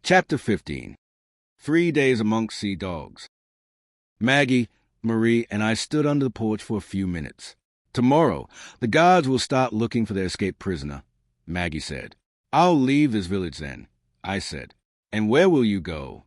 Chapter 15. 3 Days Amongst Sea Dogs. Maggie, Marie, and I stood under the porch for a few minutes. Tomorrow, the guards will start looking for their escaped prisoner, Maggie said. I'll leave this village then, I said. And where will you go?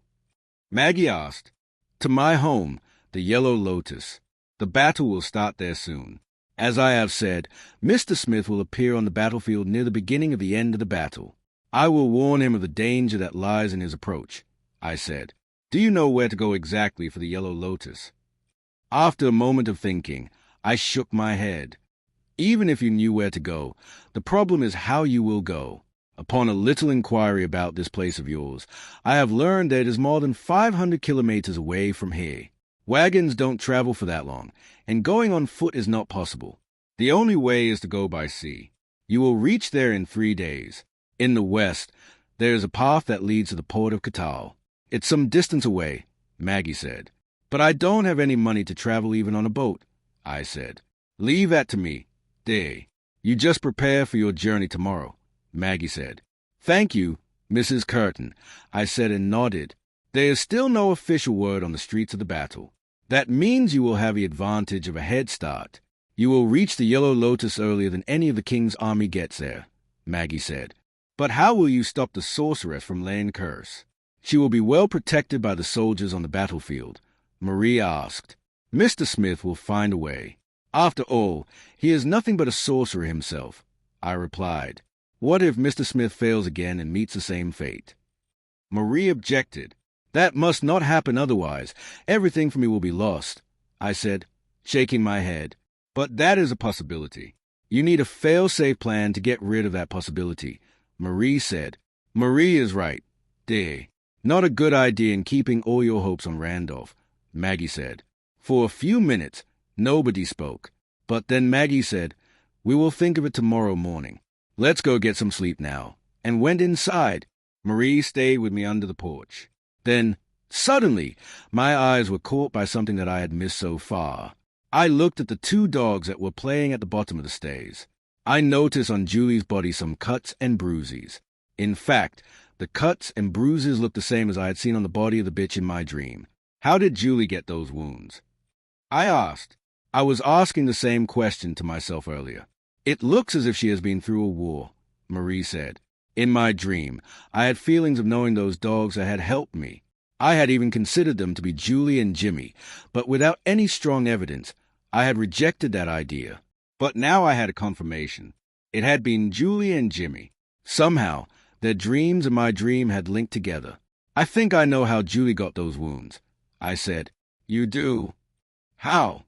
Maggie asked. To my home, the Yellow Lotus. The battle will start there soon. As I have said, Mr. Smith will appear on the battlefield near the beginning of the end of the battle. I will warn him of the danger that lies in his approach, I said. Do you know where to go exactly for the Yellow Lotus? After a moment of thinking, I shook my head. Even if you knew where to go, the problem is how you will go. Upon a little inquiry about this place of yours, I have learned that it is more than 500 kilometers away from here. Wagons don't travel for that long, and going on foot is not possible. The only way is to go by sea. You will reach there in 3 days. In the west, there is a path that leads to the port of Catal. It's some distance away, Maggie said. But I don't have any money to travel even on a boat, I said. Leave that to me, dear. You just prepare for your journey tomorrow, Maggie said. Thank you, Mrs. Curtin, I said and nodded. There is still no official word on the streets of the battle. That means you will have the advantage of a head start. You will reach the Yellow Lotus earlier than any of the king's army gets there, Maggie said. But how will you stop the sorceress from laying curse? She will be well protected by the soldiers on the battlefield, Marie asked. Mr. Smith will find a way. After all, he is nothing but a sorcerer himself, I replied. What if Mr. Smith fails again and meets the same fate? Marie objected. That must not happen otherwise. Everything for me will be lost, I said, shaking my head. But that is a possibility. You need a fail-safe plan to get rid of that possibility, Marie said. Marie is right, dear. Not a good idea in keeping all your hopes on Randolph, Maggie said. For a few minutes, nobody spoke. But then Maggie said, We will think of it tomorrow morning. Let's go get some sleep now, and went inside. Marie stayed with me under the porch. Then, suddenly, my eyes were caught by something that I had missed so far. I looked at the 2 dogs that were playing at the bottom of the stairs. I noticed on Julie's body some cuts and bruises. In fact, the cuts and bruises looked the same as I had seen on the body of the bitch in my dream. How did Julie get those wounds? I asked. I was asking the same question to myself earlier. It looks as if she has been through a war, Marie said. In my dream, I had feelings of knowing those dogs that had helped me. I had even considered them to be Julie and Jimmy, but without any strong evidence, I had rejected that idea. But now I had a confirmation. It had been Julie and Jimmy. Somehow, their dreams and my dream had linked together. I think I know how Julie got those wounds, I said. You do? How?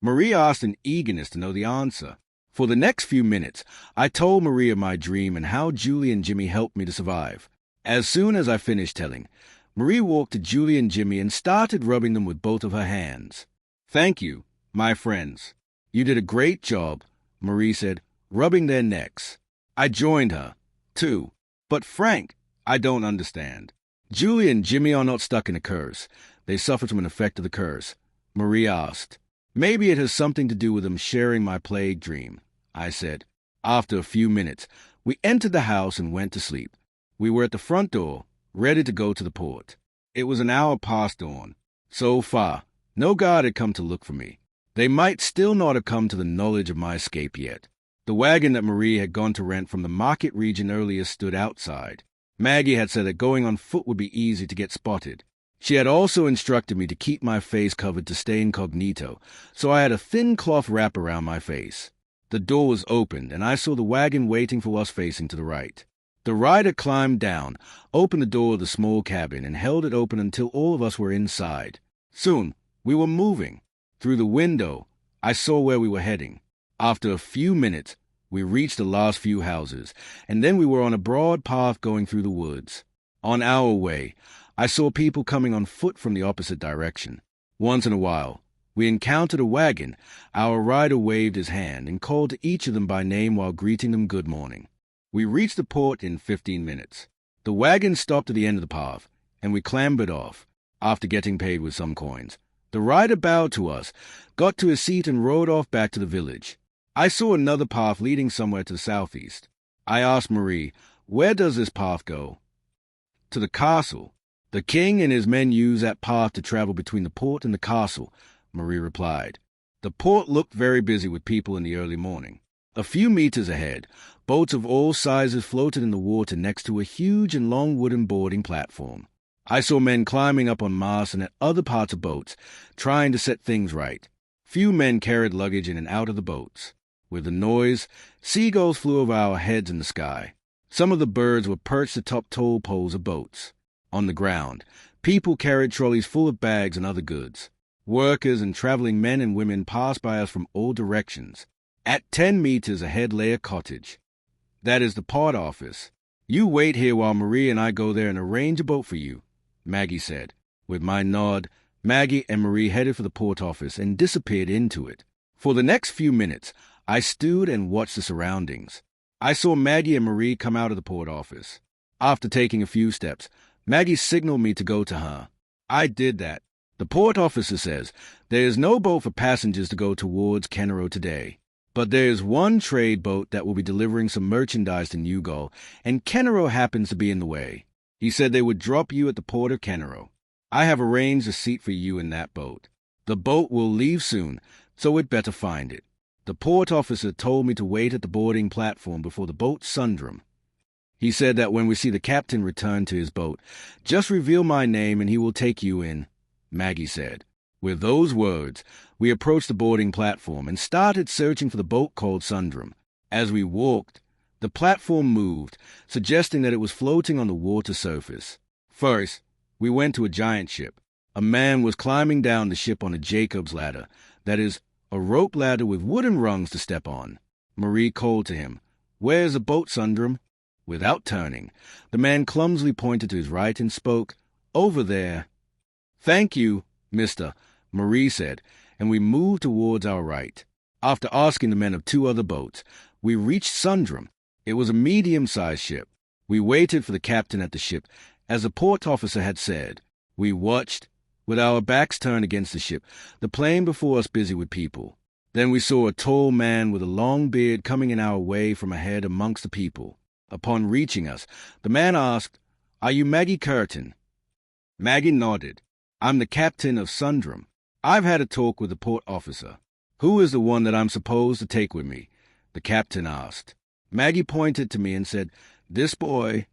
Marie asked in eagerness to know the answer. For the next few minutes, I told Marie of my dream and how Julie and Jimmy helped me to survive. As soon as I finished telling, Marie walked to Julie and Jimmy and started rubbing them with both of her hands. Thank you, my friends. You did a great job, Marie said, rubbing their necks. I joined her, too. But Frank, I don't understand. Julie and Jimmy are not stuck in a curse. They suffered from an effect of the curse, Marie asked. Maybe it has something to do with them sharing my plague dream, I said. After a few minutes, we entered the house and went to sleep. We were at the front door, ready to go to the port. It was an hour past dawn. So far, no guard had come to look for me. They might still not have come to the knowledge of my escape yet. The wagon that Marie had gone to rent from the market region earlier stood outside. Maggie had said that going on foot would be easy to get spotted. She had also instructed me to keep my face covered to stay incognito, so I had a thin cloth wrap around my face. The door was opened, and I saw the wagon waiting for us facing to the right. The rider climbed down, opened the door of the small cabin, and held it open until all of us were inside. Soon, we were moving. Through the window, I saw where we were heading. After a few minutes, we reached the last few houses, and then we were on a broad path going through the woods. On our way, I saw people coming on foot from the opposite direction. Once in a while, we encountered a wagon. Our rider waved his hand and called to each of them by name while greeting them good morning. We reached the port in 15 minutes. The wagon stopped at the end of the path, and we clambered off, after getting paid with some coins. The rider bowed to us, got to his seat, and rode off back to the village. I saw another path leading somewhere to the southeast. I asked Marie, Where does this path go? To the castle. The king and his men use that path to travel between the port and the castle, Marie replied. The port looked very busy with people in the early morning. A few meters ahead, boats of all sizes floated in the water next to a huge and long wooden boarding platform. I saw men climbing up on masts and at other parts of boats, trying to set things right. Few men carried luggage in and out of the boats. With the noise, seagulls flew over our heads in the sky. Some of the birds were perched atop toll poles of boats. On the ground, people carried trolleys full of bags and other goods. Workers and traveling men and women passed by us from all directions. At 10 meters ahead lay a cottage. That is the port office. You wait here while Marie and I go there and arrange a boat for you, Maggie said. With my nod, Maggie and Marie headed for the port office and disappeared into it. For the next few minutes, I stood and watched the surroundings. I saw Maggie and Marie come out of the port office. After taking a few steps, Maggie signaled me to go to her. I did that. The port officer says there is no boat for passengers to go towards Kenaro today. But there is one trade boat that will be delivering some merchandise to Newgall, and Kenaro happens to be in the way. He said they would drop you at the port of Kenaro. I have arranged a seat for you in that boat. The boat will leave soon, so we'd better find it. The port officer told me to wait at the boarding platform before the boat Sundram. He said that when we see the captain return to his boat, just reveal my name and he will take you in, Maggie said. With those words, we approached the boarding platform and started searching for the boat called Sundram. As we walked, the platform moved, suggesting that it was floating on the water surface. First, we went to a giant ship. A man was climbing down the ship on a Jacob's ladder, that is, a rope ladder with wooden rungs to step on. Marie called to him, "Where's the boat, Sundram?" Without turning, the man clumsily pointed to his right and spoke, "Over there." "Thank you, mister," Marie said, and we moved towards our right. After asking the men of 2 other boats, we reached Sundram. It was a medium-sized ship. We waited for the captain at the ship, as the port officer had said. We watched, with our backs turned against the ship, the plain before us busy with people. Then we saw a tall man with a long beard coming in our way from ahead amongst the people. Upon reaching us, the man asked, "Are you Maggie Curtin?" Maggie nodded. "I'm the captain of Sundram. I've had a talk with the port officer." "Who is the one that I'm supposed to take with me?" the captain asked. Maggie pointed to me and said, "This boy."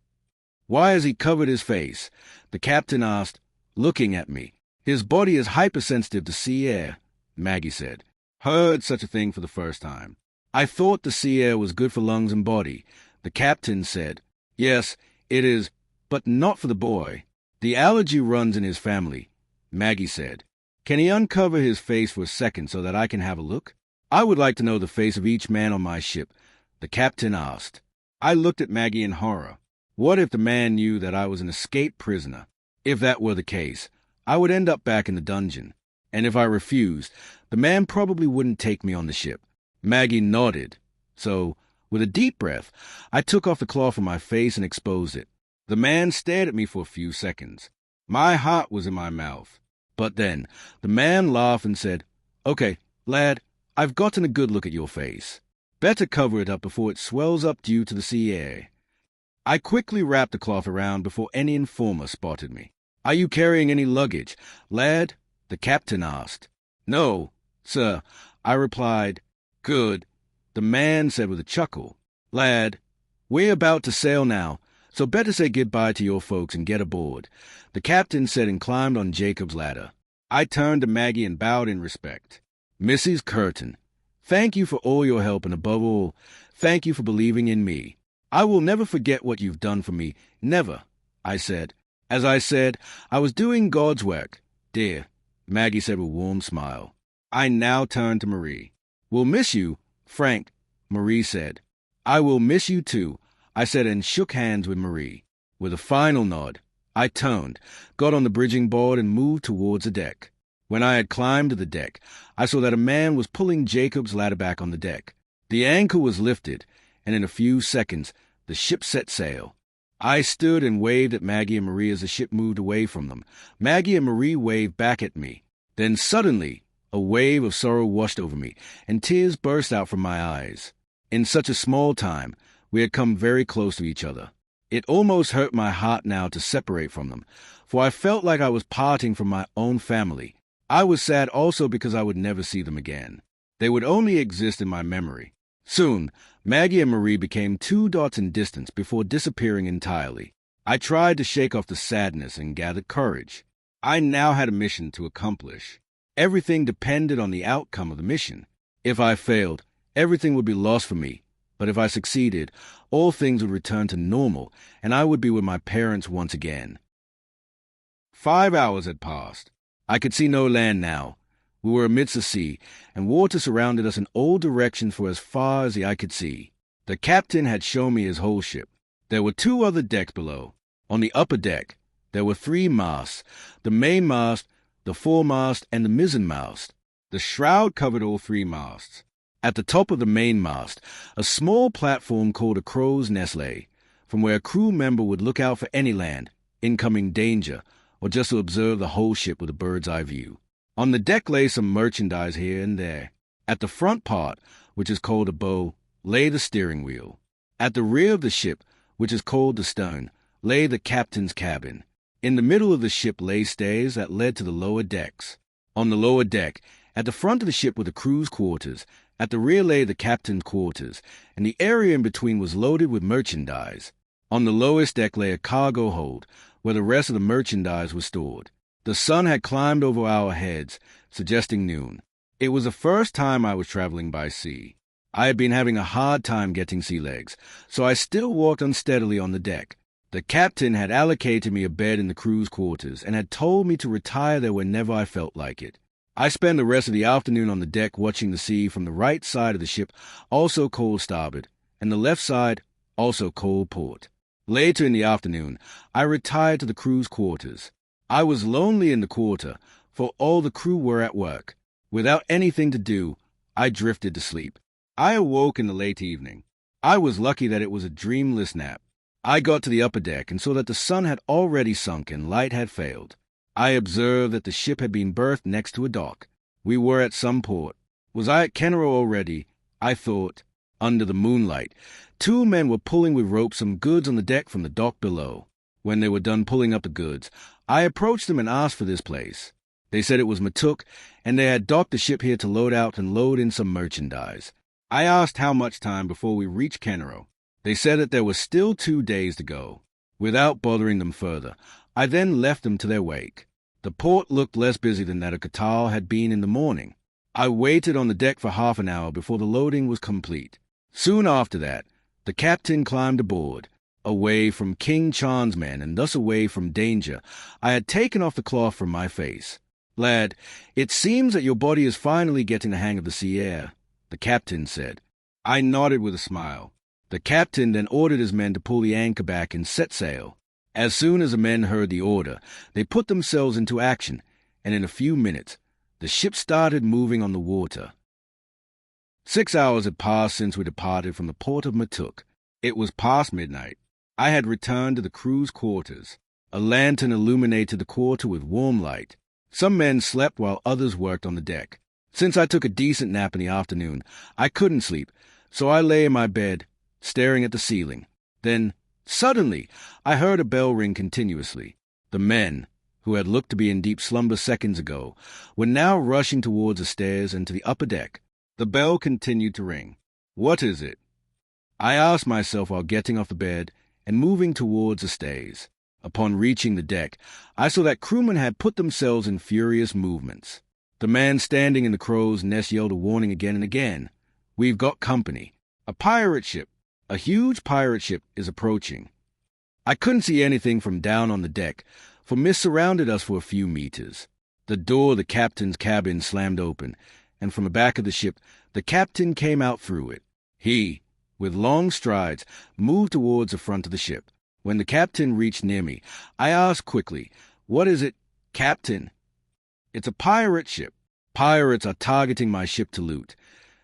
"Why has he covered his face?" the captain asked, looking at me. "His body is hypersensitive to sea air," Maggie said. Heard such a thing for the first time. "I thought the sea air was good for lungs and body," the captain said. "Yes, it is, but not for the boy. The allergy runs in his family," Maggie said. "Can he uncover his face for a second so that I can have a look?" "I would like to know the face of each man on my ship," the captain asked. I looked at Maggie in horror. What if the man knew that I was an escaped prisoner? If that were the case, I would end up back in the dungeon. And if I refused, the man probably wouldn't take me on the ship. Maggie nodded. So, with a deep breath, I took off the cloth from my face and exposed it. The man stared at me for a few seconds. My heart was in my mouth. But then, the man laughed and said, "Okay, lad, I've gotten a good look at your face. Better cover it up before it swells up due to the sea air." I quickly wrapped the cloth around before any informer spotted me. "Are you carrying any luggage, lad?" the captain asked. "No, sir," I replied. "Good," the man said with a chuckle. "Lad, we're about to sail now, so better say goodbye to your folks and get aboard," the captain said and climbed on Jacob's ladder. I turned to Maggie and bowed in respect. "Mrs. Curtin, thank you for all your help, and above all, thank you for believing in me. I will never forget what you've done for me, never," I said. As I said, I was doing God's work. "Dear," Maggie said with a warm smile. I now turned to Marie. "We'll miss you, Frank," Marie said. "I will miss you too," I said, and shook hands with Marie. With a final nod, I turned, got on the bridging board, and moved towards the deck. When I had climbed to the deck, I saw that a man was pulling Jacob's ladder back on the deck. The anchor was lifted, and in a few seconds, the ship set sail. I stood and waved at Maggie and Marie as the ship moved away from them. Maggie and Marie waved back at me. Then suddenly, a wave of sorrow washed over me, and tears burst out from my eyes. In such a small time, we had come very close to each other. It almost hurt my heart now to separate from them, for I felt like I was parting from my own family. I was sad also because I would never see them again. They would only exist in my memory. Soon, Maggie and Marie became 2 dots in distance before disappearing entirely. I tried to shake off the sadness and gathered courage. I now had a mission to accomplish. Everything depended on the outcome of the mission. If I failed, everything would be lost for me. But if I succeeded, all things would return to normal, and I would be with my parents once again. 5 hours had passed. I could see no land now. We were amidst the sea, and water surrounded us in all directions for as far as the eye could see. The captain had shown me his whole ship. There were 2 other decks below. On the upper deck, there were 3 masts, the main mast, the foremast, and the mizzenmast. The shroud covered all 3 masts. At the top of the main mast, a small platform called a crow's nest lay, from where a crew member would look out for any land, incoming danger, or just to observe the whole ship with a bird's-eye view. On the deck lay some merchandise here and there. At the front part, which is called a bow, lay the steering wheel. At the rear of the ship, which is called the stern, lay the captain's cabin. In the middle of the ship lay stairs that led to the lower decks. On the lower deck, at the front of the ship were the crew's quarters. At the rear lay the captain's quarters, and the area in between was loaded with merchandise. On the lowest deck lay a cargo hold, where the rest of the merchandise was stored. The sun had climbed over our heads, suggesting noon. It was the first time I was traveling by sea. I had been having a hard time getting sea legs, so I still walked unsteadily on the deck. The captain had allocated me a bed in the crew's quarters, and had told me to retire there whenever I felt like it. I spent the rest of the afternoon on the deck watching the sea from the right side of the ship, also called starboard, and the left side, also called port. Later in the afternoon, I retired to the crew's quarters. I was lonely in the quarter, for all the crew were at work. Without anything to do, I drifted to sleep. I awoke in the late evening. I was lucky that it was a dreamless nap. I got to the upper deck and saw that the sun had already sunk and light had failed. I observed that the ship had been berthed next to a dock. We were at some port. Was I at Kenro already? I thought. Under the moonlight, 2 men were pulling with ropes some goods on the deck from the dock below. When they were done pulling up the goods, I approached them and asked for this place. They said it was Matuk, and they had docked the ship here to load out and load in some merchandise. I asked how much time before we reached Kenro. They said that there was still 2 days to go. Without bothering them further, I then left them to their wake. The port looked less busy than that of Qatar had been in the morning. I waited on the deck for half an hour before the loading was complete. Soon after that, the captain climbed aboard. Away from King Chan's men, and thus away from danger, I had taken off the cloth from my face. "Lad, it seems that your body is finally getting the hang of the sea air," the captain said. I nodded with a smile. The captain then ordered his men to pull the anchor back and set sail. As soon as the men heard the order, they put themselves into action, and in a few minutes, the ship started moving on the water. 6 hours had passed since we departed from the port of Matuk. It was past midnight. I had returned to the crew's quarters. A lantern illuminated the quarter with warm light. Some men slept while others worked on the deck. Since I took a decent nap in the afternoon, I couldn't sleep, so I lay in my bed, staring at the ceiling. Then, suddenly, I heard a bell ring continuously. The men, who had looked to be in deep slumber seconds ago, were now rushing towards the stairs and to the upper deck. The bell continued to ring. "What is it?" I asked myself while getting off the bed and moving towards the stairs. Upon reaching the deck, I saw that crewmen had put themselves in furious movements. The man standing in the crow's nest yelled a warning again and again. "We've got company. A pirate ship. A huge pirate ship is approaching." I couldn't see anything from down on the deck, for mist surrounded us for a few meters. The door of the captain's cabin slammed open, and from the back of the ship, the captain came out through it. He, with long strides, moved towards the front of the ship. When the captain reached near me, I asked quickly, "What is it, Captain?" "It's a pirate ship. Pirates are targeting my ship to loot,"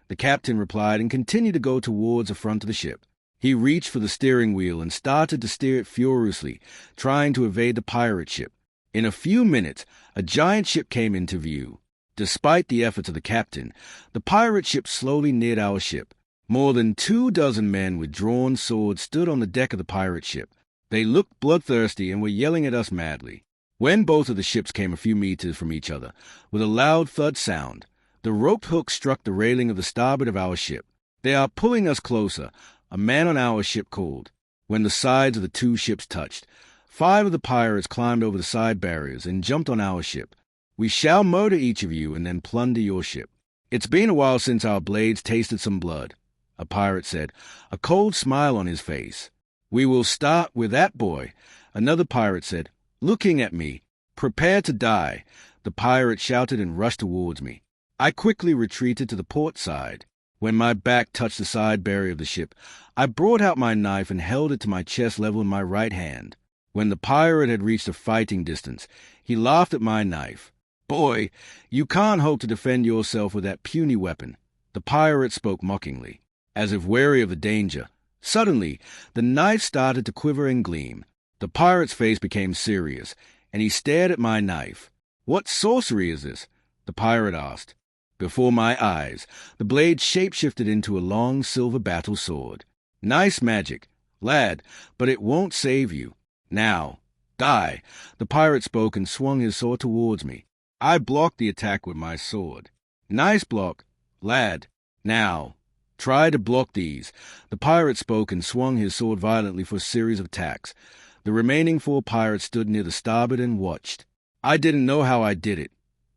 the captain replied and continued to go towards the front of the ship. He reached for the steering wheel and started to steer it furiously, trying to evade the pirate ship. In a few minutes, a giant ship came into view. Despite the efforts of the captain, the pirate ship slowly neared our ship. More than 24 men with drawn swords stood on the deck of the pirate ship. They looked bloodthirsty and were yelling at us madly. When both of the ships came a few meters from each other, with a loud thud sound, the rope hook struck the railing of the starboard of our ship. "They are pulling us closer," a man on our ship called. When the sides of the two ships touched, 5 of the pirates climbed over the side barriers and jumped on our ship. "We shall murder each of you and then plunder your ship." "It's been a while since our blades tasted some blood," a pirate said, a cold smile on his face. "We will start with that boy," another pirate said, looking at me. "Prepare to die," the pirate shouted and rushed towards me. I quickly retreated to the port side. When my back touched the side barrier of the ship, I brought out my knife and held it to my chest level in my right hand. When the pirate had reached a fighting distance, he laughed at my knife. "Boy, you can't hope to defend yourself with that puny weapon." The pirate spoke mockingly, as if wary of the danger. Suddenly, the knife started to quiver and gleam. The pirate's face became serious, and he stared at my knife. "What sorcery is this?" the pirate asked. Before my eyes, the blade shapeshifted into a long silver battle sword. "Nice magic, lad, but it won't save you. Now, die," the pirate spoke and swung his sword towards me. I blocked the attack with my sword. "Nice block, lad. Now, try to block these." The pirate spoke and swung his sword violently for a series of attacks. The remaining 4 pirates stood near the starboard and watched. I didn't know how I did it,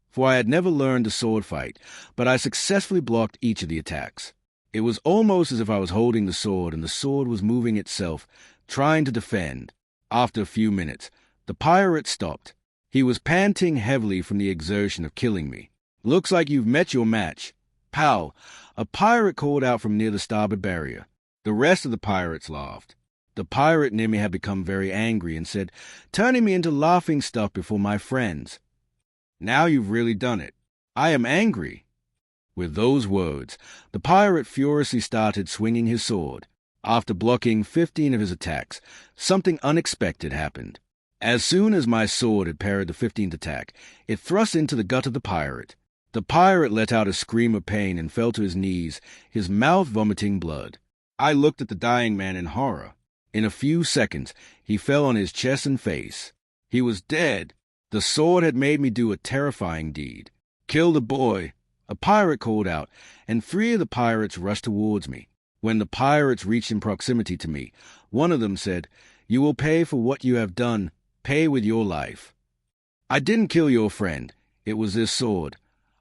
for I had never learned a sword fight, but I successfully blocked each of the attacks. It was almost as if I was holding the sword and the sword was moving itself, trying to defend. After a few minutes, the pirate stopped. He was panting heavily from the exertion of killing me. "Looks like you've met your match." "Pow!" a pirate called out from near the starboard barrier. The rest of the pirates laughed. The pirate near me had become very angry and said, turning me into laughing stuff before my friends, "Now you've really done it. I am angry." With those words, the pirate furiously started swinging his sword. After blocking 15 of his attacks, something unexpected happened. As soon as my sword had parried the 15th attack, it thrust into the gut of the pirate. The pirate let out a scream of pain and fell to his knees, his mouth vomiting blood. I looked at the dying man in horror. In a few seconds, he fell on his chest and face. He was dead. The sword had made me do a terrifying deed. "Kill the boy," a pirate called out, and 3 of the pirates rushed towards me. When the pirates reached in proximity to me, one of them said, "You will pay for what you have done. Pay with your life." "I didn't kill your friend. It was this sword."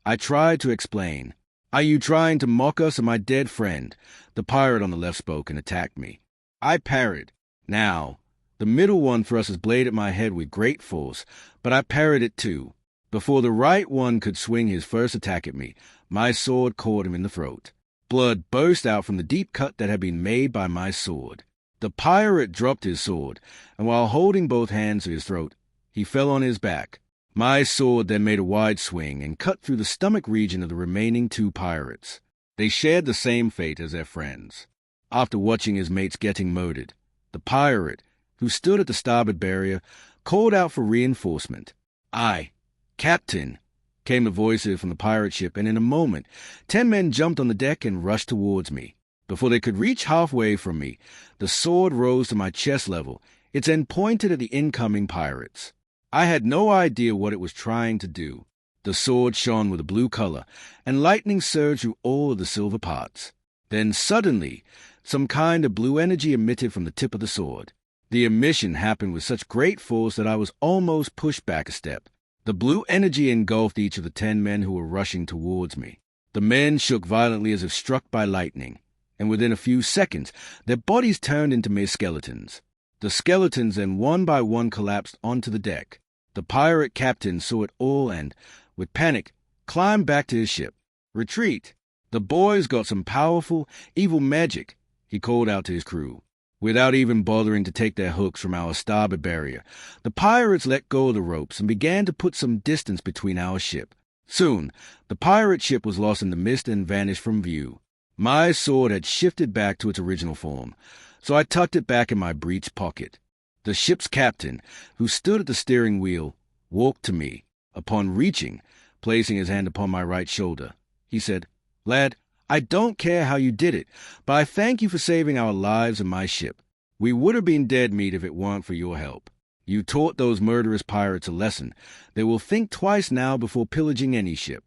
I tried to explain. "Are you trying to mock us or my dead friend?" The pirate on the left spoke and attacked me. I parried. Now, the middle one thrust his blade at my head with great force, but I parried it too. Before the right one could swing his first attack at me, my sword caught him in the throat. Blood burst out from the deep cut that had been made by my sword. The pirate dropped his sword, and while holding both hands to his throat, he fell on his back. My sword then made a wide swing and cut through the stomach region of the remaining 2 pirates. They shared the same fate as their friends. After watching his mates getting murdered, the pirate, who stood at the starboard barrier, called out for reinforcement. "Aye, Captain," came the voices from the pirate ship, and in a moment 10 men jumped on the deck and rushed towards me. Before they could reach halfway from me, the sword rose to my chest level, its end pointed at the incoming pirates. I had no idea what it was trying to do. The sword shone with a blue color, and lightning surged through all of the silver parts. Then suddenly, some kind of blue energy emitted from the tip of the sword. The emission happened with such great force that I was almost pushed back a step. The blue energy engulfed each of the 10 men who were rushing towards me. The men shook violently as if struck by lightning, and within a few seconds, their bodies turned into mere skeletons. The skeletons then one by one collapsed onto the deck. The pirate captain saw it all and, with panic, climbed back to his ship. "Retreat! The boys got some powerful, evil magic," he called out to his crew. Without even bothering to take their hooks from our starboard barrier, the pirates let go of the ropes and began to put some distance between our ship. Soon, the pirate ship was lost in the mist and vanished from view. My sword had shifted back to its original form, so I tucked it back in my breech pocket. The ship's captain, who stood at the steering wheel, walked to me. Upon reaching, placing his hand upon my right shoulder, he said, "Lad, I don't care how you did it, but I thank you for saving our lives and my ship. We would have been dead meat if it weren't for your help. You taught those murderous pirates a lesson. They will think twice now before pillaging any ship."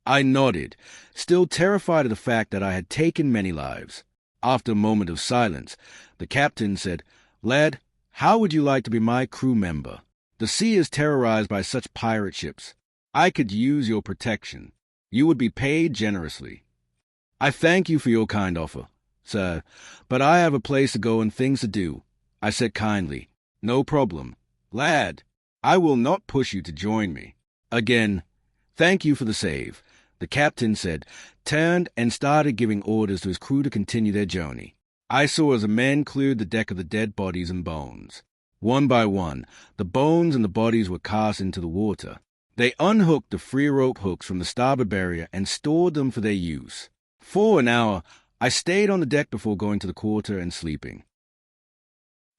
I nodded, still terrified of the fact that I had taken many lives. After a moment of silence, the captain said, "Lad, how would you like to be my crew member? The sea is terrorized by such pirate ships. I could use your protection. You would be paid generously." "I thank you for your kind offer, sir, but I have a place to go and things to do," I said kindly. "No problem. Lad, I will not push you to join me." Again, "Thank you for the save," the captain said, turned and started giving orders to his crew to continue their journey. I saw as the men cleared the deck of the dead bodies and bones. One by one, the bones and the bodies were cast into the water. They unhooked the free rope hooks from the starboard barrier and stored them for their use. For an hour, I stayed on the deck before going to the quarter and sleeping.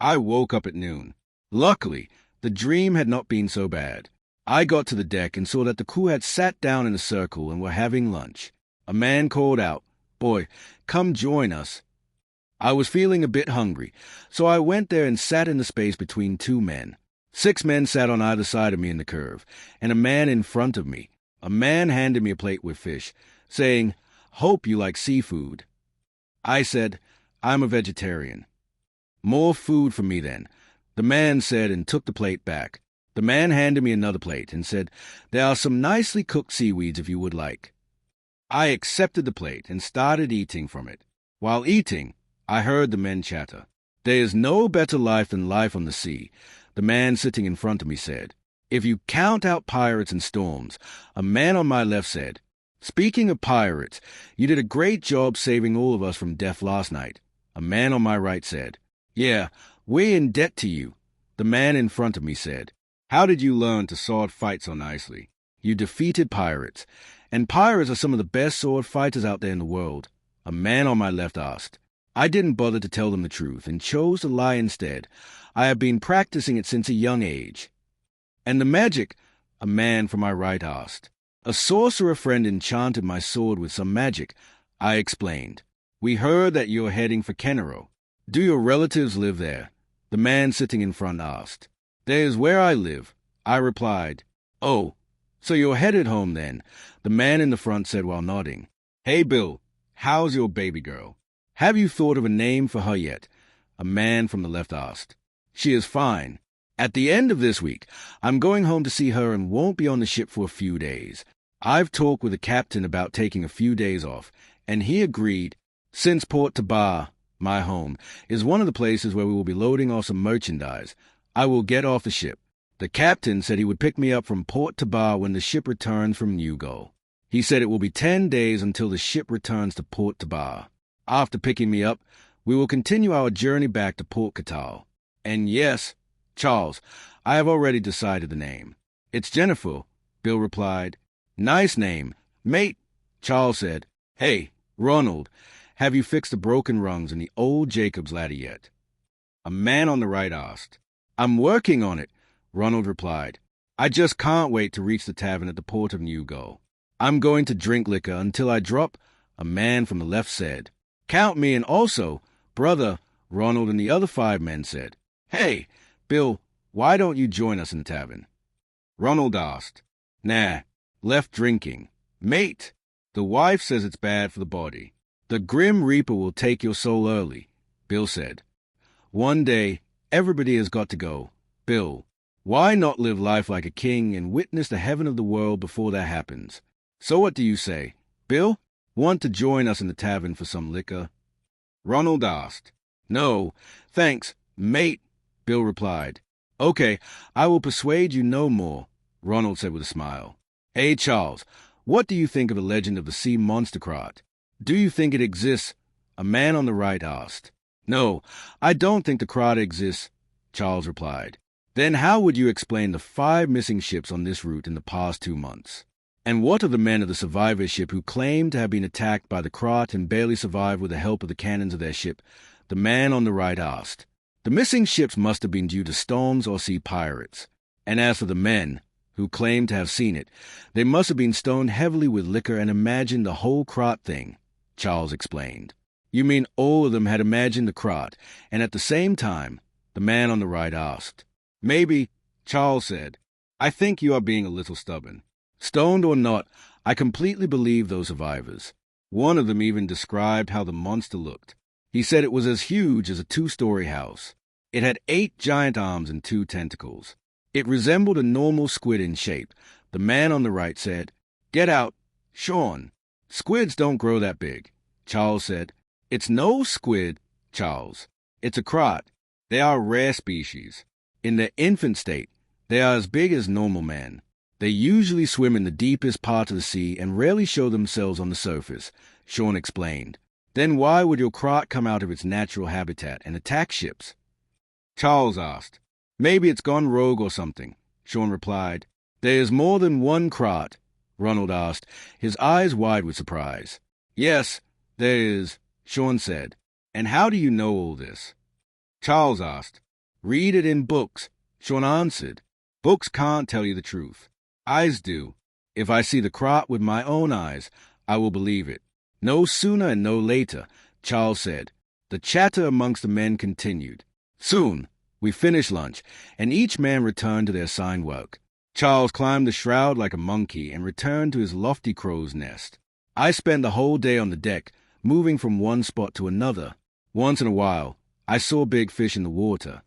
I woke up at noon. Luckily, the dream had not been so bad. I got to the deck and saw that the crew had sat down in a circle and were having lunch. A man called out, "Boy, come join us." I was feeling a bit hungry, so I went there and sat in the space between two men. 6 men sat on either side of me in the curve, and a man in front of me. A man handed me a plate with fish, saying, "Hope you like seafood." I said, "I'm a vegetarian." "More food for me, then," the man said, and took the plate back. The man handed me another plate and said, "There are some nicely cooked seaweeds if you would like." I accepted the plate and started eating from it. While eating, I heard the men chatter. "There is no better life than life on the sea," the man sitting in front of me said. "If you count out pirates and storms," a man on my left said. "Speaking of pirates, you did a great job saving all of us from death last night," a man on my right said. "Yeah, we're in debt to you," the man in front of me said. "How did you learn to sword fight so nicely?" "You defeated pirates, and pirates are some of the best sword fighters out there in the world," a man on my left asked. I didn't bother to tell them the truth and chose to lie instead. I have been practicing it since a young age. "And the magic?" a man from my right asked. "A sorcerer friend enchanted my sword with some magic," I explained. "We heard that you're heading for Kenero. Do your relatives live there?" the man sitting in front asked. "There's where I live," I replied. "Oh, so you're headed home then," the man in the front said while nodding. "Hey, Bill, how's your baby girl? Have you thought of a name for her yet?" a man from the left asked. "She is fine. At the end of this week, I'm going home to see her and won't be on the ship for a few days. I've talked with the captain about taking a few days off, and he agreed. Since Port Tabar, my home, is one of the places where we will be loading off some merchandise, I will get off the ship. The captain said he would pick me up from Port Tabar when the ship returns from Nugo. He said it will be 10 days until the ship returns to Port Tabar. After picking me up, we will continue our journey back to Port Catal. And yes, Charles, I have already decided the name. It's Jennifer," Bill replied. "Nice name, mate," Charles said. "Hey, Ronald, have you fixed the broken rungs in the old Jacob's ladder yet?" a man on the right asked. "I'm working on it," Ronald replied. "I just can't wait to reach the tavern at the port of Nugo. I'm going to drink liquor until I drop," a man from the left said. "Count me in also, brother," Ronald and the other 5 men said. "Hey, Bill, why don't you join us in the tavern?" Ronald asked. "Nah, left drinking. Mate, the wife says it's bad for the body. The Grim Reaper will take your soul early," Bill said. "One day, everybody has got to go. Bill, why not live life like a king and witness the heaven of the world before that happens? So what do you say, Bill? Want to join us in the tavern for some liquor?" Ronald asked. "No, thanks, mate," Bill replied. "Okay, I will persuade you no more," Ronald said with a smile. "Hey, Charles, what do you think of the legend of the sea monster Krat? Do you think it exists?" a man on the right asked. "No, I don't think the Krat exists," Charles replied. "Then how would you explain the 5 missing ships on this route in the past 2 months? And what of the men of the survivor ship who claimed to have been attacked by the Krat and barely survived with the help of the cannons of their ship?" the man on the right asked. "The missing ships must have been due to storms or sea pirates. And as for the men who claimed to have seen it, they must have been stoned heavily with liquor and imagined the whole Krat thing," Charles explained. You mean all of them had imagined the Krat, and at the same time, the man on the right asked. Maybe, Charles said. I think you are being a little stubborn. Stoned or not, I completely believe those survivors. One of them even described how the monster looked. He said it was as huge as a 2-story house. It had 8 giant arms and 2 tentacles. It resembled a normal squid in shape. The man on the right said, Get out, Sean. Squids don't grow that big. Charles said, It's no squid, Charles. It's a Krat. They are a rare species. In their infant state, they are as big as normal men. They usually swim in the deepest part of the sea and rarely show themselves on the surface, Sean explained. Then why would your Krat come out of its natural habitat and attack ships? Charles asked. Maybe it's gone rogue or something, Sean replied. There is more than one Krat, Ronald asked, his eyes wide with surprise. Yes, there is, Sean said. And how do you know all this? Charles asked. Read it in books, Sean answered. Books can't tell you the truth. Eyes do. If I see the Krat with my own eyes, I will believe it. No sooner and no later, Charles said. The chatter amongst the men continued. Soon, we finished lunch, and each man returned to their assigned work. Charles climbed the shroud like a monkey and returned to his lofty crow's nest. I spent the whole day on the deck, moving from one spot to another. Once in a while, I saw big fish in the water.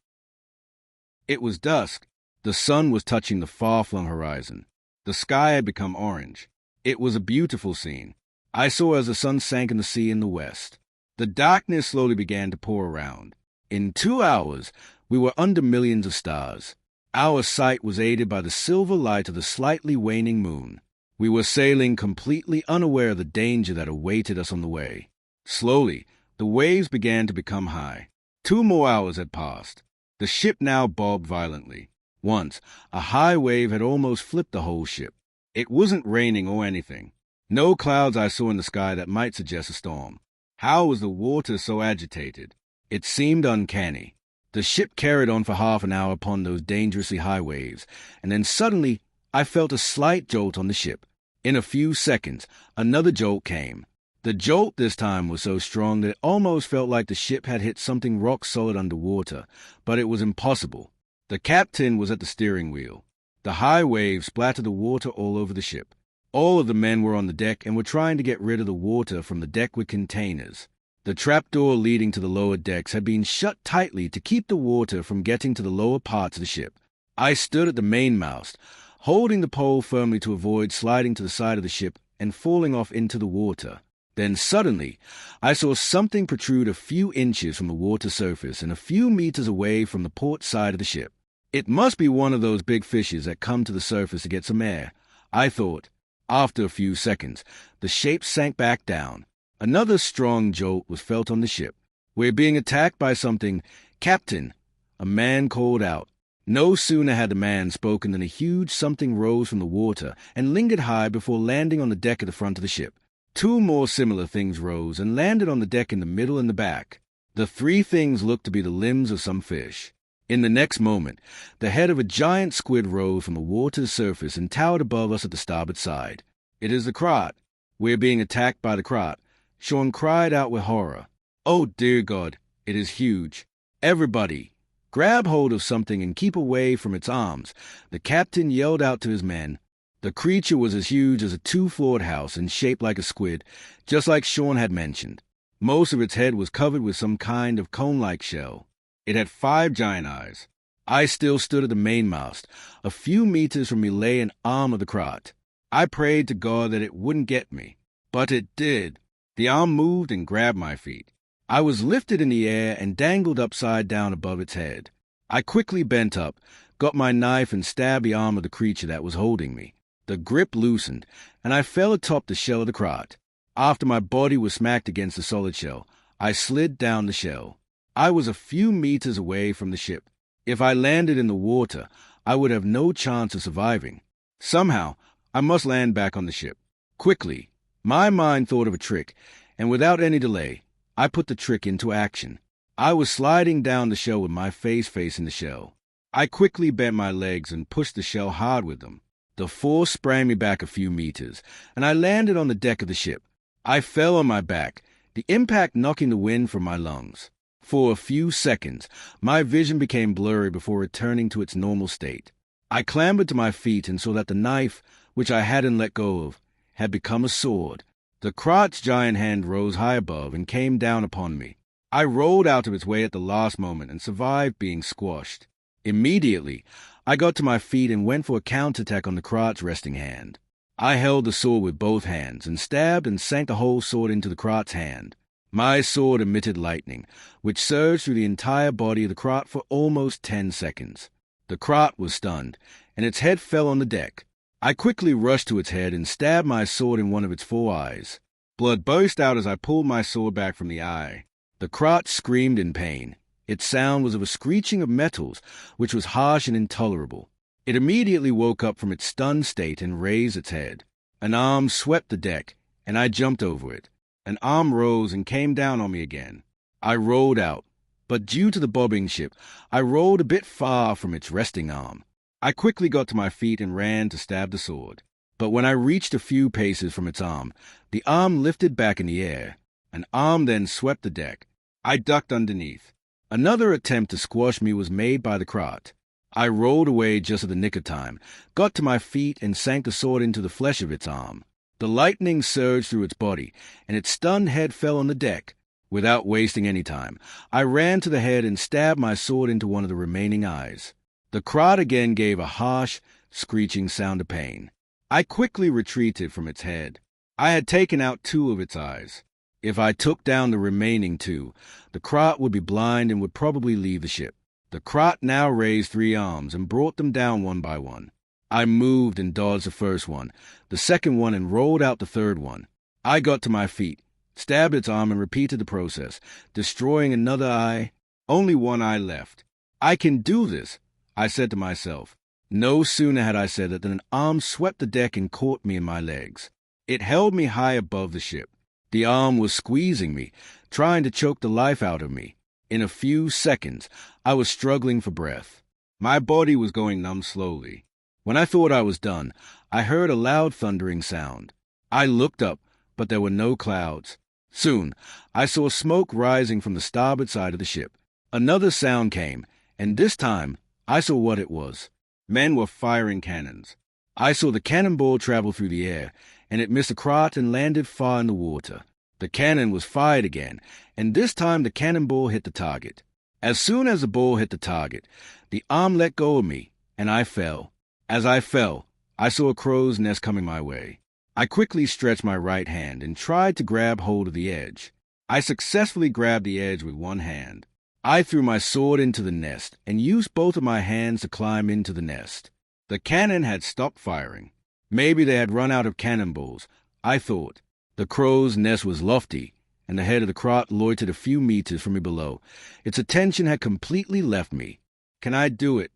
It was dusk. The sun was touching the far-flung horizon. The sky had become orange. It was a beautiful scene. I saw as the sun sank in the sea in the west. The darkness slowly began to pour around. In 2 hours, we were under millions of stars. Our sight was aided by the silver light of the slightly waning moon. We were sailing completely unaware of the danger that awaited us on the way. Slowly, the waves began to become high. 2 more hours had passed. The ship now bobbed violently. Once, a high wave had almost flipped the whole ship. It wasn't raining or anything. No clouds I saw in the sky that might suggest a storm. How was the water so agitated? It seemed uncanny. The ship carried on for half an hour upon those dangerously high waves, and then suddenly I felt a slight jolt on the ship. In a few seconds, another jolt came. The jolt this time was so strong that it almost felt like the ship had hit something rock-solid underwater, but it was impossible. The captain was at the steering wheel. The high waves splattered the water all over the ship. All of the men were on the deck and were trying to get rid of the water from the deck with containers. The trapdoor leading to the lower decks had been shut tightly to keep the water from getting to the lower parts of the ship. I stood at the mainmast, holding the pole firmly to avoid sliding to the side of the ship and falling off into the water. Then suddenly, I saw something protrude a few inches from the water surface and a few meters away from the port side of the ship. It must be one of those big fishes that come to the surface to get some air, I thought. After a few seconds, the shape sank back down. Another strong jolt was felt on the ship. We're being attacked by something. Captain, a man called out. No sooner had the man spoken than a huge something rose from the water and lingered high before landing on the deck at the front of the ship. 2 more similar things rose and landed on the deck in the middle and the back. The 3 things looked to be the limbs of some fish. In the next moment, the head of a giant squid rose from the water's surface and towered above us at the starboard side. It is the Krat. We're being attacked by the Krat. Sean cried out with horror. Oh, dear God, it is huge. Everybody, grab hold of something and keep away from its arms. The captain yelled out to his men. The creature was as huge as a 2-floored house and shaped like a squid, just like Sean had mentioned. Most of its head was covered with some kind of cone-like shell. It had 5 giant eyes. I still stood at the mainmast. A few meters from me lay an arm of the Krat. I prayed to God that it wouldn't get me. But it did. The arm moved and grabbed my feet. I was lifted in the air and dangled upside down above its head. I quickly bent up, got my knife and stabbed the arm of the creature that was holding me. The grip loosened, and I fell atop the shell of the Krat. After my body was smacked against the solid shell, I slid down the shell. I was a few meters away from the ship. If I landed in the water, I would have no chance of surviving. Somehow, I must land back on the ship. Quickly, my mind thought of a trick, and without any delay, I put the trick into action. I was sliding down the shell with my face facing the shell. I quickly bent my legs and pushed the shell hard with them. The force sprang me back a few meters, and I landed on the deck of the ship. I fell on my back, the impact knocking the wind from my lungs. For a few seconds, my vision became blurry before returning to its normal state. I clambered to my feet and saw that the knife, which I hadn't let go of, had become a sword. The Krat's giant hand rose high above and came down upon me. I rolled out of its way at the last moment and survived being squashed. Immediately, I got to my feet and went for a counterattack on the Krat's resting hand. I held the sword with both hands and stabbed and sank the whole sword into the Krat's hand. My sword emitted lightning, which surged through the entire body of the Krat for almost 10 seconds. The Krat was stunned, and its head fell on the deck. I quickly rushed to its head and stabbed my sword in one of its 4 eyes. Blood burst out as I pulled my sword back from the eye. The Krat screamed in pain. Its sound was of a screeching of metals, which was harsh and intolerable. It immediately woke up from its stunned state and raised its head. An arm swept the deck, and I jumped over it. An arm rose and came down on me again. I rolled out, but due to the bobbing ship, I rolled a bit far from its resting arm. I quickly got to my feet and ran to stab the sword. But when I reached a few paces from its arm, the arm lifted back in the air. An arm then swept the deck. I ducked underneath. Another attempt to squash me was made by the Krat. I rolled away just at the nick of time, got to my feet, and sank the sword into the flesh of its arm. The lightning surged through its body, and its stunned head fell on the deck. Without wasting any time, I ran to the head and stabbed my sword into one of the remaining eyes. The Krat again gave a harsh, screeching sound of pain. I quickly retreated from its head. I had taken out 2 of its eyes. If I took down the remaining 2, the Krat would be blind and would probably leave the ship. The Krat now raised 3 arms and brought them down one by one. I moved and dodged the first one, the second one, and rolled out the third one. I got to my feet, stabbed its arm, and repeated the process, destroying another eye. Only 1 eye left. I can do this, I said to myself. No sooner had I said that than an arm swept the deck and caught me in my legs. It held me high above the ship. The arm was squeezing me, trying to choke the life out of me. In a few seconds, I was struggling for breath. My body was going numb slowly. When I thought I was done, I heard a loud thundering sound. I looked up, but there were no clouds. Soon, I saw smoke rising from the starboard side of the ship. Another sound came, and this time, I saw what it was. Men were firing cannons. I saw the cannonball travel through the air, and it missed a Krat and landed far in the water. The cannon was fired again, and this time the cannonball hit the target. As soon as the ball hit the target, the arm let go of me, and I fell. As I fell, I saw a crow's nest coming my way. I quickly stretched my right hand and tried to grab hold of the edge. I successfully grabbed the edge with one hand. I threw my sword into the nest and used both of my hands to climb into the nest. The cannon had stopped firing. Maybe they had run out of cannonballs, I thought. The crow's nest was lofty, and the head of the Krat loitered a few meters from me below. Its attention had completely left me. Can I do it?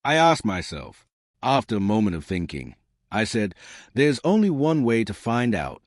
I asked myself. After a moment of thinking, I said, there's only one way to find out.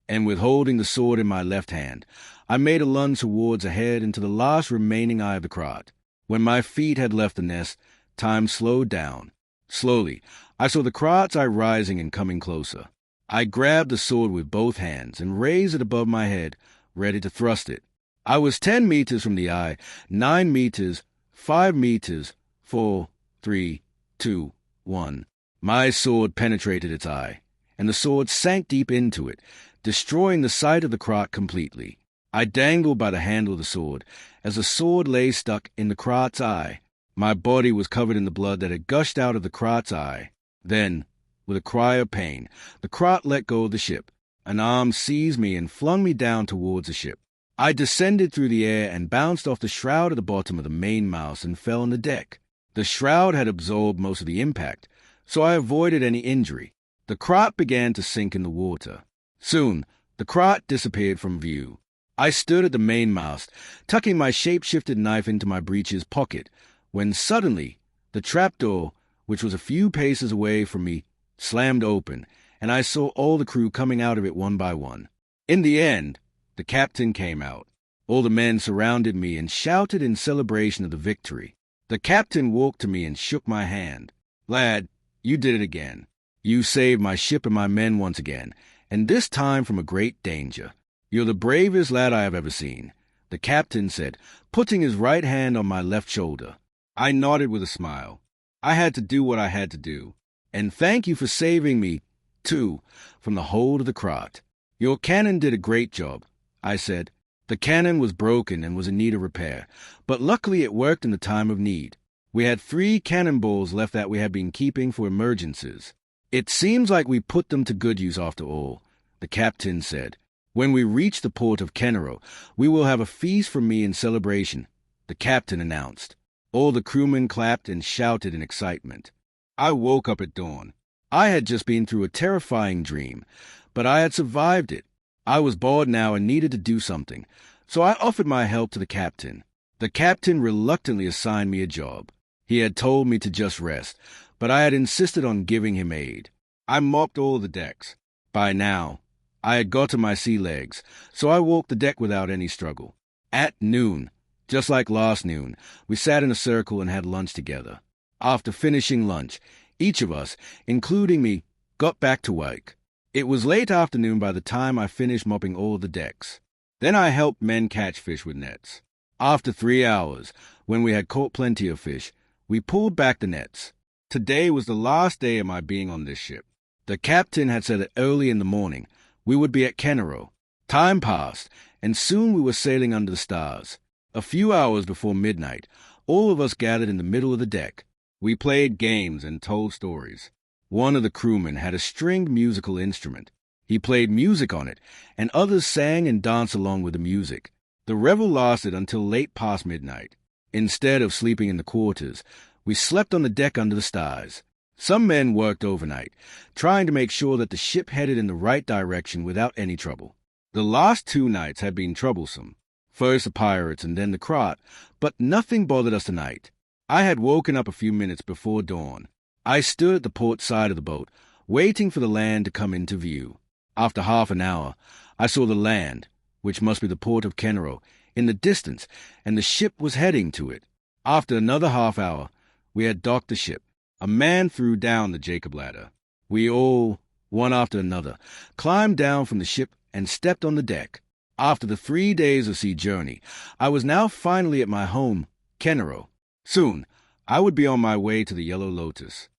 And with holding the sword in my left hand, I made a lunge towards the head and to the last remaining eye of the Krat. When my feet had left the nest, time slowed down. Slowly, I saw the Krat's eye rising and coming closer. I grabbed the sword with both hands and raised it above my head, ready to thrust it. I was 10 meters from the eye, 9 meters, 5 meters, 4, 3, 2, 1. My sword penetrated its eye, and the sword sank deep into it, destroying the sight of the Krat completely. I dangled by the handle of the sword, as the sword lay stuck in the Krat's eye. My body was covered in the blood that had gushed out of the Krat's eye. Then, with a cry of pain, the Krat let go of the ship. An arm seized me and flung me down towards the ship. I descended through the air and bounced off the shroud at the bottom of the mainmast and fell on the deck. The shroud had absorbed most of the impact, so I avoided any injury. The Krat began to sink in the water. Soon, the Krat disappeared from view. I stood at the mainmast, tucking my shape-shifted knife into my breeches pocket, when suddenly the trapdoor, which was a few paces away from me, slammed open, and I saw all the crew coming out of it one by one. In the end, the captain came out. All the men surrounded me and shouted in celebration of the victory. The captain walked to me and shook my hand. "Lad, you did it again. You saved my ship and my men once again, and this time from a great danger. "You're the bravest lad I have ever seen," the captain said, putting his right hand on my left shoulder. I nodded with a smile. I had to do what I had to do. "And thank you for saving me, too, from the hold of the Krat. Your cannon did a great job," I said. The cannon was broken and was in need of repair, but luckily it worked in the time of need. We had 3 cannonballs left that we had been keeping for emergencies. "It seems like we put them to good use after all," the captain said. "When we reach the port of Kenero, we will have a feast for me in celebration," the captain announced. All the crewmen clapped and shouted in excitement. I woke up at dawn. I had just been through a terrifying dream, but I had survived it. I was bored now and needed to do something, so I offered my help to the captain. The captain reluctantly assigned me a job. He had told me to just rest, but I had insisted on giving him aid. I mopped all the decks. By now, I had got to my sea legs, so I walked the deck without any struggle. At noon, just like last noon, we sat in a circle and had lunch together. After finishing lunch, each of us, including me, got back to work. It was late afternoon by the time I finished mopping all the decks. Then I helped men catch fish with nets. After 3 hours, when we had caught plenty of fish, we pulled back the nets. Today was the last day of my being on this ship. The captain had said that early in the morning we would be at Kenero. Time passed, and soon we were sailing under the stars. A few hours before midnight, all of us gathered in the middle of the deck. We played games and told stories. One of the crewmen had a stringed musical instrument. He played music on it, and others sang and danced along with the music. The revel lasted until late past midnight. Instead of sleeping in the quarters, we slept on the deck under the stars. Some men worked overnight, trying to make sure that the ship headed in the right direction without any trouble. The last 2 nights had been troublesome. First the pirates and then the Krat, but nothing bothered us tonight. I had woken up a few minutes before dawn. I stood at the port side of the boat, waiting for the land to come into view. After half an hour, I saw the land, which must be the port of Kenero, in the distance, and the ship was heading to it. After another half hour, we had docked the ship. A man threw down the Jacob ladder. We all, one after another, climbed down from the ship and stepped on the deck. After the 3 days of sea journey, I was now finally at my home, Kenero. Soon, I would be on my way to the Yellow Lotus.